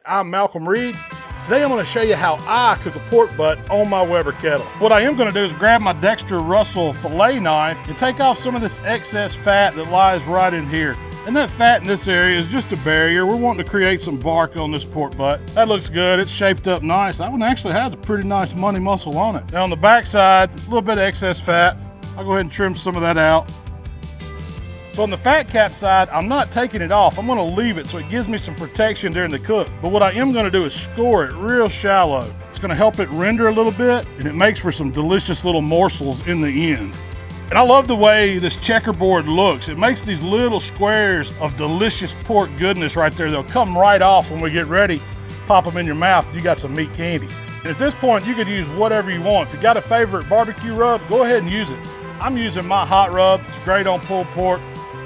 I'm Malcom Reed. Today I'm going to show you how I cook a pork butt on my Weber kettle. What I am going to do is grab my Dexter Russell fillet knife and take off some of this excess fat that lies right in here. And that fat in this area is just a barrier. We're wanting to create some bark on this pork butt. That looks good. It's shaped up nice. That one actually has a pretty nice money muscle on it. Now on the back side, a little bit of excess fat. I'll go ahead and trim some of that out. So on the fat cap side, I'm not taking it off. I'm gonna leave it so it gives me some protection during the cook. But what I am gonna do is score it real shallow. It's gonna help it render a little bit, and it makes for some delicious little morsels in the end. And I love the way this checkerboard looks. It makes these little squares of delicious pork goodness right there. They'll come right off when we get ready. Pop them in your mouth, you got some meat candy. And at this point, you could use whatever you want. If you got a favorite barbecue rub, go ahead and use it. I'm using my hot rub. It's great on pulled pork.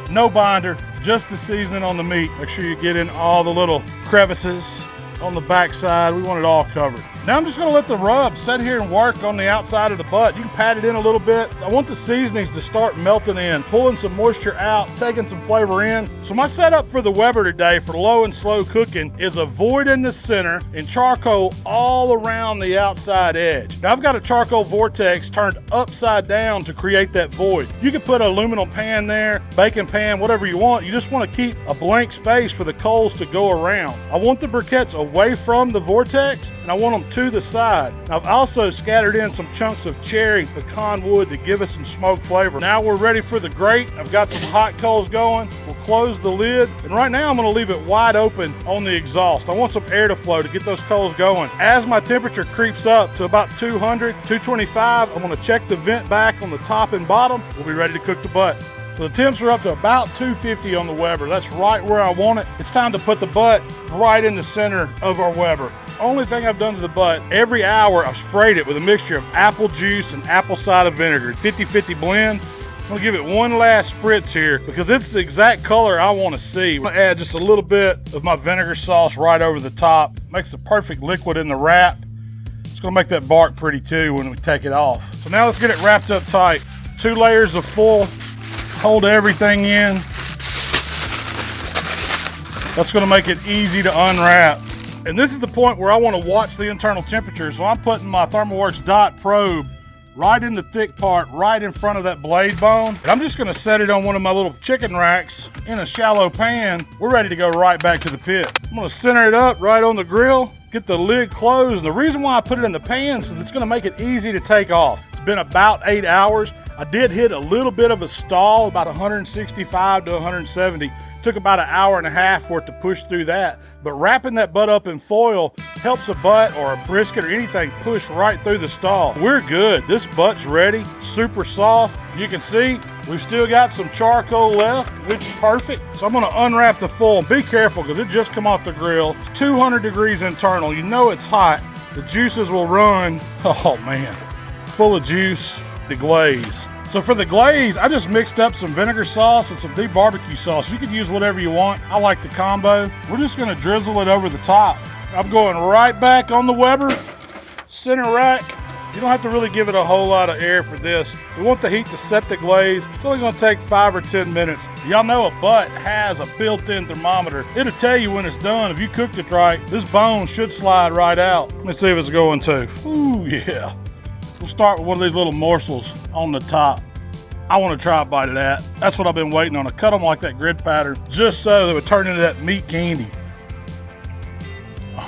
No binder, just the seasoning on the meat. Make sure you get in all the little crevices on the back side. We want it all covered. Now I'm just gonna let the rub sit here and work on the outside of the butt. You can pat it in a little bit. I want the seasonings to start melting in, pulling some moisture out, taking some flavor in. So my setup for the Weber today for low and slow cooking is a void in the center and charcoal all around the outside edge. Now I've got a charcoal vortex turned upside down to create that void. You can put an aluminum pan there, baking pan, whatever you want. You just want to keep a blank space for the coals to go around. I want the briquettes away from the vortex, and I want them to the side. Now I've also scattered in some chunks of cherry pecan wood to give us some smoke flavor. Now we're ready for the grate. I've got some hot coals going. We'll close the lid, and right now I'm going to leave it wide open on the exhaust. I want some air to flow to get those coals going. As my temperature creeps up to about 200, 225, I'm going to check the vent back on the top and bottom. We'll be ready to cook the butt. So the temps are up to about 250 on the Weber. That's right where I want it. It's time to put the butt right in the center of our Weber. Only thing I've done to the butt, every hour I've sprayed it with a mixture of apple juice and apple cider vinegar, 50-50 blend. I'm gonna give it one last spritz here because it's the exact color I wanna see. I'm gonna add just a little bit of my vinegar sauce right over the top. Makes the perfect liquid in the wrap. It's gonna make that bark pretty too when we take it off. So now let's get it wrapped up tight. 2 layers of foil, hold everything in. That's gonna make it easy to unwrap. And this is the point where I want to watch the internal temperature, so I'm putting my ThermalWorks dot probe right in the thick part, right in front of that blade bone. And I'm just going to set it on one of my little chicken racks in a shallow pan. We're ready to go right back to the pit. I'm going to center it up right on the grill, get the lid closed. And the reason why I put it in the pan is because it's going to make it easy to take off. It's been about 8 hours. I did hit a little bit of a stall, about 165 to 170. Took about 1.5 hours for it to push through that. But wrapping that butt up in foil helps a butt or a brisket or anything push right through the stall. We're good. This butt's ready, super soft. You can see we've still got some charcoal left, which is perfect. So I'm gonna unwrap the foil. Be careful because it just come off the grill. It's 200 degrees internal. You know it's hot. The juices will run. Oh man, full of juice, the glaze. So for the glaze, I just mixed up some vinegar sauce and some deep barbecue sauce. You can use whatever you want. I like the combo. We're just gonna drizzle it over the top. I'm going right back on the Weber, center rack. You don't have to really give it a whole lot of air for this. We want the heat to set the glaze. It's only gonna take 5 or 10 minutes. Y'all know a butt has a built-in thermometer. It'll tell you when it's done. If you cooked it right, this bone should slide right out. Let me see if it's going to. Ooh, yeah. We'll start with one of these little morsels on the top. I want to try a bite of that. That's what I've been waiting on. I cut them like that grid pattern just so they would turn into that meat candy.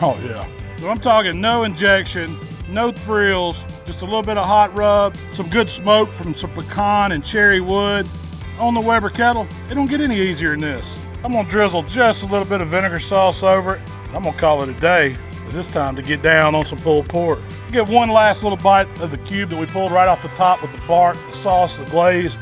Oh yeah. So I'm talking no injection, no thrills, just a little bit of hot rub, some good smoke from some pecan and cherry wood on the Weber kettle. It don't get any easier than this. I'm gonna drizzle just a little bit of vinegar sauce over it. I'm gonna call it a day because it's time to get down on some pulled pork. Get one last little bite of the cube that we pulled right off the top with the bark, the sauce, the glaze.